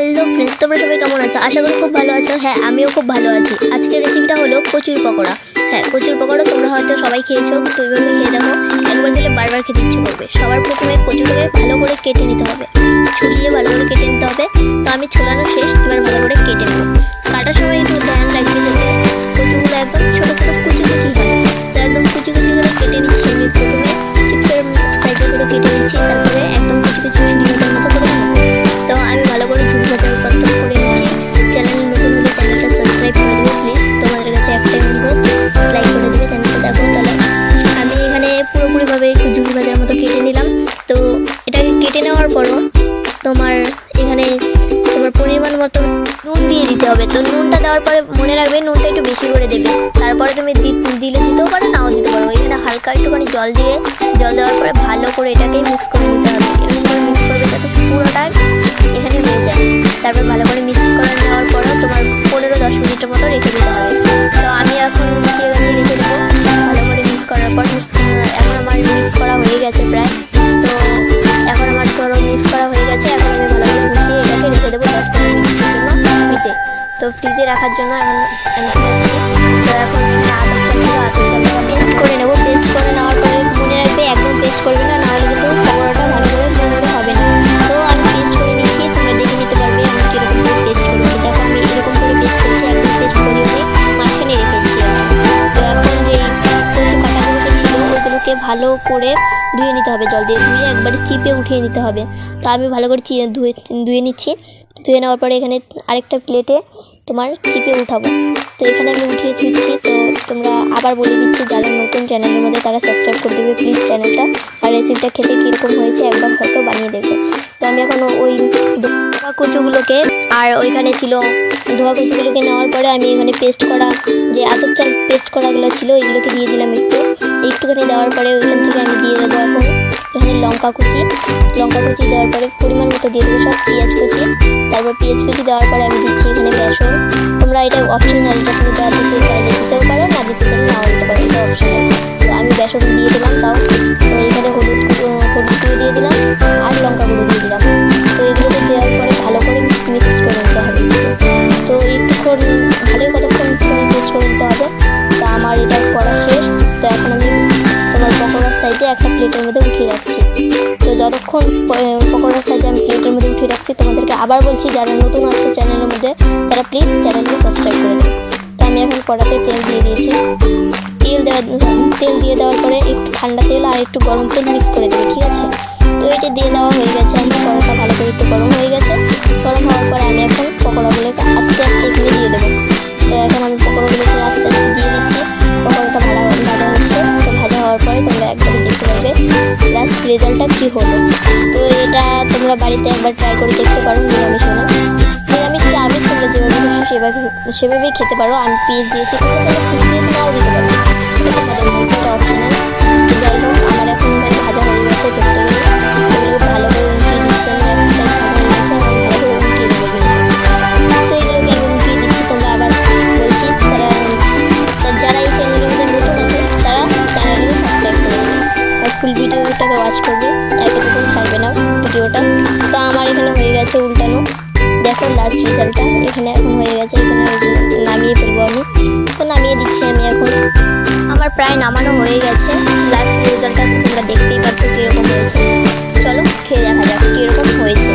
Hello friends, তোমরা সবাই কেমন আছো? আশা করি খুব ভালো আছো। হ্যাঁ, আমিও খুব ভালো আছি। আজকের রেসিপিটা হলো কচুর পকোড়া। হ্যাঁ, কচুর পকোড়া তোমরা হয়তো সবাই খেয়েছো, তো এইভাবে খেয়ে দেখো, একবার খেলে বারবার খেতে ইচ্ছে করবে। সবার প্রথমে কচুটাকে ভালো করে কেটে নিতে হবে, ছুলিয়ে ভালো করে কেটে নিতে হবে। তো আমি ছোলানো শেষ, এবার ভালো করে কেটে নেবো। কাটার সময় একটু ধ্যান রাখবে যাতে কচুগুলো একদম ছোটো ছোটো কুচি কুচি হয়। তো একদম কুচি কুচি করে কেটে নিচ্ছি আমি। প্রথমে চিপসের সাইজে করে কেটে নিচ্ছি, তারপরে একদম কুচি কুচি ঝুড়ি ভাজার মতো করে নেবো। তো আমি ভালো করে ঝুড়ি ভাজার কত করে নিচ্ছি। চ্যানেল নতুন হলে চ্যানেলটা সাবস্ক্রাইব করে দেবে প্লিজ। তোমাদের কাছে একটাই অনুরোধ, লাইক করে দেবে চ্যানেলটা। দেখো তাহলে আমি এখানে পুরোপুরিভাবে একটু ঝুড়ি ভাজার মতো কেটে নিলাম। তো এটাকে কেটে নেওয়ার পরও তোমার এখানে তোমার পরিমাণ মতো নুন দিয়ে দিতে হবে। তো নুনটা দেওয়ার পরে মনে রাখবে নুনটা একটু বেশি করে দেবে। তারপরে তুমি দিলে দিতেও পারো, নাও দিতে পারো। এখানে হালকা একটুখানি জল দেওয়ার পরে ভালো করে এটাকে মিক্স করে নিতে হবে। এরকম করে মিক্স করবে যাতে পুরোটা এখানে হয়ে যায়। তারপর ভালো করে মিক্স করে নেওয়ার পরও তোমার 15-10 মিনিটের মতো রেখে দিতে হবে। তো আমি এখন মিশিয়ে রেখে দেবো ভালো করে মিক্স করার পর। এখন আমার মিক্স করা হয়ে গেছে প্রায়। তো এখন আমার ধরো মিক্স করা হয়ে গেছে। এখন আমি ভালো করে মিশিয়ে এটাকে রেখে দেবো 10-15 মিনিটের জন্য ফ্রিজে। তো ফ্রিজে রাখার জন্য এখন আমি আসছি। তো এখন এখানে আতপ চালটা পেস্ট করে নেবো। পেস্ট করে নেওয়ার পরে মনে রাখবে একদম পেস্ট করবে না, নাহলে কিন্তু পকোড়াটা ভালো করে মোড়মোড়ে হবে না। তো আমি পেস্ট করে নিচ্ছি, তোমরা দেখে নিতে পারবে আমি কীরকম করে পেস্ট করেছি। দেখো আমি এরকম করে পেস্ট করেছি, একদম পেস্ট করিয়ে নিয়ে মাঝখানে রেখেছি। তো এখন যেই কচু কাটাগুলোকে ছিল ওগুলোকে ভালো করে ধুয়ে নিতে হবে, জল দিয়ে ধুয়ে একবারে চিপে উঠিয়ে নিতে হবে। তো আমি ভালো করে ধুয়ে নিচ্ছি। ধুয়ে নেওয়ার পরে এখানে আরেকটা প্লেটে তোমার চিপে উঠাবো। তো এখানে আমি উঠিয়ে দিচ্ছি। তো তোমরা আবার বলে দিচ্ছি, যারা নতুন চ্যানেলের মধ্যে তারা সাবস্ক্রাইব করে দেবে প্লিজ চ্যানেলটা। আর রেসিপিটা খেতে কীরকম হয়েছে একবার হয়তো বানিয়ে দেখবে। তো আমি এখন ওই ধোয়া কচুগুলোকে আর ওইখানে ছিল ধোয়া কচুগুলোকে নেওয়ার পরে আমি এখানে পেস্ট করা যে আতপ চাল পেস্ট করাগুলো ছিল ওইগুলোকে দিয়ে দিলাম একটুখানি দেওয়ার পরে ওইখান থেকে আমি দিয়ে দেবো এখন এখানে লঙ্কা কুচি দেওয়ার পরে পরিমাণ মতো দিয়ে দেবো সব পেঁয়াজ কুচি। তারপর পেঁয়াজ কুচি দেওয়ার পরে আমি দিচ্ছি এখানে বেসন। তোমরা এটা অপশনাল, এটা তুমি দেওয়া দিতে চাইলে দিতেও পারো, না দিতে চাইলে নাও দিতে পারো, এটা অপশনাল। তো আমি বেসন দিয়ে দিলাম তাও। তো এখানে হলুদ গুঁড়ো দিয়ে দিলাম আর লঙ্কা গুঁড়ো দিয়ে দিলাম। তো এগুলোকে দেওয়ার পরে ভালো করে মিক্স করে নিতে হবে। তো একটুক্ষণ ভালোই কতক্ষণ মিক্স করে নিতে হবে। তো আমার এটা করা শেষ। তো এখন আমি তোমার পকোড়ার সাইজে একটা প্লেটের মধ্যে উঠিয়ে রাখছি। তো যতক্ষণ পকোড়ার সাইজে আমি প্লেটের মধ্যে উঠিয়ে রাখছি, তোমাদেরকে আবার বলছি যারা নতুন আছে চ্যানেলের মধ্যে তারা প্লিজ চ্যানেলকে সাবস্ক্রাইব করে দেবে। তো আমি এখন কড়াতে তেল দিয়ে দিয়েছি। তেল দিয়ে দেওয়ার পরে একটু ঠান্ডা তেল আর একটু গরম তেল মিক্স করে দেবে, ঠিক আছে? তো এটা দিয়ে দেওয়া হয়ে গেছে। আমার কড়াটা ভালো করে একটু গরম হয়ে গেছে। গরম হওয়ার পরে আমি এখন পকোড়াগুলোকে আস্তে আস্তে এখানে দিয়ে দেবো। তো এখন আমি পকোড়াগুলোকে আস্তে আস্তে দিয়ে দিচ্ছি। পকোড়াটা ভাজা হচ্ছে। তো ভাজা হওয়ার পরে তোমরা একবারে দেখতে পারবে লাস্ট রেজাল্টটা কী হলো। তো এটা তোমরা বাড়িতে একবার ট্রাই করে দেখতে পারো। নিরামিষ তোমরা যেভাবে খুশি সেভাবেই খেতে পারো। আমি পেঁয়াজ দিয়েছি, পেঁয়াজ নাও দিতে পারো, এটা অপশনাল। যাই হোক আমার এখন ভাজা হয়ে গেছে। দেখতে গেলে এগুলো ভালো করে উল্টিয়ে দিচ্ছি আমি। এক সাইড ভাজা হয়ে গেছে, এখন ভালো করে উল্টিয়ে দেবো। তো এগুলোকে আমি উল্টিয়ে দিচ্ছি। তোমরা আবার বলছি যারা এই চ্যানেলের মধ্যে নতুন আছে তারা চ্যানেলকে সাবস্ক্রাইব করে দেবে আর ফুল ভিডিওটাকে ওয়াচ করবে, এতটুকু ছাড়বে না ভিডিওটা। তো আমার এখানে হয়ে গেছে উল্টানো। দেখো লাস্ট রেজাল্টটা এখানে এখন হয়ে গেছে। এখানে নামিয়ে ফেলবো আমি। তো নামিয়ে দিচ্ছি আমি এখন। আমার প্রায় নামানো হয়ে গেছে। লাস্ট রেজাল্টটা তোমরা দেখতেই পাচ্ছ কীরকম হয়েছে। চলো খেয়ে দেখা যাক কীরকম হয়েছে।